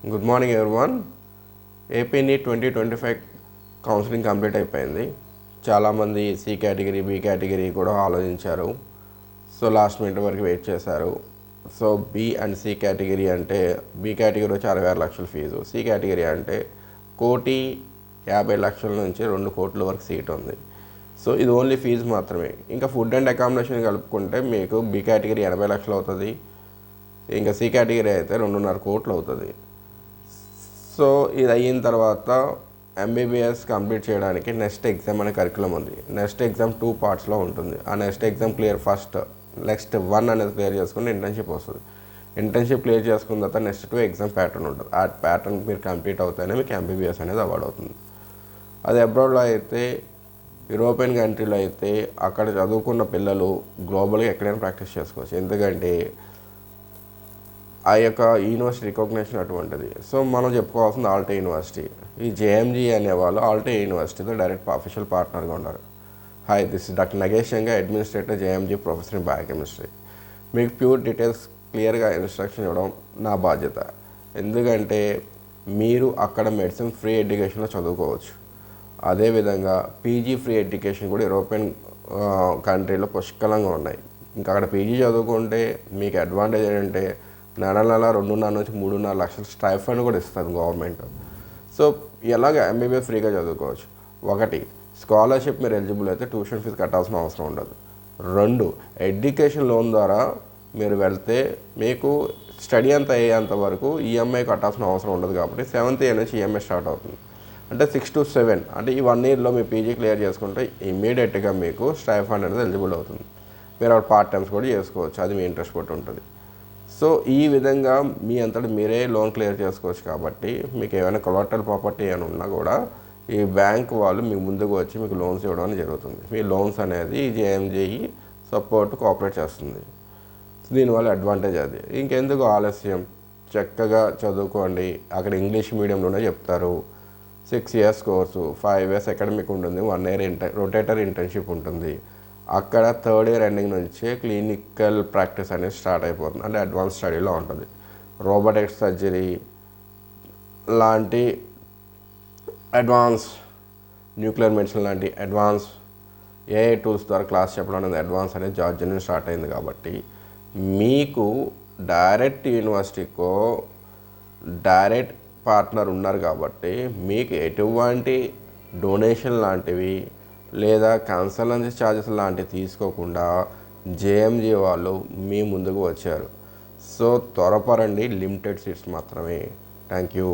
Good morning everyone. ఏపీని 2025 counselling complete అయిపోయింది. చాలామంది సి కేటగిరీ, బి కేటగిరీ కూడా ఆలోచించారు. సో లాస్ట్ మినిట్ వరకు వెయిట్ చేశారు. So B and C category అంటే బి కేటగిరీ వచ్చి 66 లక్షల ఫీజు, సి కేటగిరీ అంటే 1,50,00,000 నుంచి 2 కోట్ల వరకు సీట్ ఉంది. సో ఇది ఓన్లీ ఫీజు మాత్రమే. ఇంకా ఫుడ్ అండ్ అకామిడేషన్ కలుపుకుంటే మీకు బి కేటగిరీ 80 లక్షలు అవుతుంది, ఇంకా సి కేటగిరీ అయితే 2.5 కోట్లు అవుతుంది. సో ఇది అయిన తర్వాత ఎంబీబీఎస్ కంప్లీట్ చేయడానికి నెక్స్ట్ ఎగ్జామ్ అనే కరికులం ఉంది. నెక్స్ట్ ఎగ్జామ్ 2 పార్ట్స్లో ఉంటుంది. ఆ నెక్స్ట్ ఎగ్జామ్ నెక్స్ట్ 1 అనేది క్లియర్ చేసుకుని ఇంటర్న్షిప్ వస్తుంది. ఇంటర్న్షిప్ క్లియర్ చేసుకున్న తర్వాత నెక్స్ట్ 2 ఎగ్జామ్ ప్యాటర్న్ ఉంటుంది. ఆ ప్యాటర్న్ మీరు కంప్లీట్ అవుతానే మీకు ఎంబీబీఎస్ అనేది అవార్డ్ అవుతుంది. అది అబ్రాడ్లో అయితే, యూరోపియన్ కంట్రీలో అయితే అక్కడ చదువుకున్న పిల్లలు గ్లోబల్గా ఎక్కడైనా ప్రాక్టీస్ చేసుకోవచ్చు. ఎందుకంటే ఆ యొక్క యూనివర్సిటీ రికగ్నేషన్ అటువంటిది. సో మనం చెప్పుకోవాల్సింది ఆల్టే యూనివర్సిటీ. ఈ జేఎంజీ అనేవాళ్ళు ఆల్టే యూనివర్సిటీతో డైరెక్ట్ అఫీషియల్ పార్ట్నర్గా ఉన్నారు. Hi, this is doctor Nagesh Shanga, administrator JMG, professor in biochemistry. మీకు ప్యూర్ డీటెయిల్స్ క్లియర్గా ఇన్స్ట్రక్షన్ ఇవ్వడం నా బాధ్యత. ఎందుకంటే మీరు అక్కడ మెడిసిన్ ఫ్రీ ఎడ్యుకేషన్లో చదువుకోవచ్చు. అదేవిధంగా పీజీ ఫ్రీ ఎడ్యుకేషన్ కూడా యూరోపియన్ కంట్రీలో పుష్కలంగా ఉన్నాయి. ఇంకా అక్కడ పీజీ చదువుకుంటే మీకు అడ్వాంటేజ్ ఏంటంటే నెల 2.5 నుంచి 3.5 లక్షల స్టైఫండ్ కూడా ఇస్తుంది గవర్నమెంట్. సో ఎలాగ ఎంబీబీఎస్ ఫ్రీగా చదువుకోవచ్చు. 1, స్కాలర్షిప్ మీరు ఎలిజిబుల్ అయితే ట్యూషన్ ఫీజు కట్టాల్సిన అవసరం ఉండదు. 2, ఎడ్యుకేషన్ లోన్ ద్వారా మీరు వెళ్తే మీకు స్టడీ అంతా అయ్యేంత వరకు ఈఎంఐ కట్టాల్సిన అవసరం ఉండదు. కాబట్టి 7th ఇయర్ నుంచి ఈఎంఐ స్టార్ట్ అవుతుంది. అంటే 6 to 7 అంటే ఈ 1 ఇయర్లో మీ పీజీ క్లియర్ చేసుకుంటే ఇమీడియట్గా మీకు స్టైఫండ్ అనేది ఎలిజిబుల్ అవుతుంది. మీరు అక్కడ పార్ట్ టైమ్స్ కూడా చేసుకోవచ్చు, అది మీ ఇంట్రెస్ట్ బట్టి ఉంటుంది. సో ఈ విధంగా మీ అంతటి మీరే లోన్ క్లియర్ చేసుకోవచ్చు. కాబట్టి మీకు ఏమైనా కొలాటరల్ ప్రాపర్టీ ఏమైనా ఉన్నా కూడా ఈ బ్యాంక్ వాళ్ళు మీకు ముందుకు వచ్చి మీకు లోన్స్ ఇవ్వడం జరుగుతుంది. మీ లోన్స్ అనేది జేఎంజేఈ సపోర్ట్ కోఆపరేట్ చేస్తుంది. దీనివల్ల అడ్వాంటేజ్ అది. ఇంకెందుకు ఆలస్యం, చక్కగా చదువుకోండి. అక్కడ ఇంగ్లీష్ మీడియంలోనే చెప్తారు. 6 years కోర్సు, 5 years అకాడమిక్ ఉంటుంది, 1 year రొటేటర్ ఇంటర్న్షిప్ ఉంటుంది. అక్కడ 3rd year ఎండింగ్ నుంచే క్లినికల్ ప్రాక్టీస్ అనేది స్టార్ట్ అయిపోతుంది. అంటే అడ్వాన్స్ స్టడీలో ఉంటుంది. రోబోటిక్ సర్జరీ లాంటి అడ్వాన్స్, న్యూక్లియర్ మెడిసిన్ లాంటి అడ్వాన్స్ ఏఐ టూల్స్ ద్వారా క్లాస్ చెప్పడం అనేది అడ్వాన్స్ అనేది జార్జ్ నుంచి స్టార్ట్ అయింది. కాబట్టి మీకు డైరెక్ట్ యూనివర్సిటీకో డైరెక్ట్ పార్ట్నర్ ఉన్నారు. కాబట్టి మీకు ఎటువంటి డొనేషన్ లాంటివి లేదా కన్సల్టెన్సీ ఛార్జెస్ లాంటివి తీసుకోకుండా జేఎంజీ వాళ్ళు మీ ముందుకు వచ్చారు. సో త్వరపడండి, లిమిటెడ్ సీట్స్ మాత్రమే. Thank you.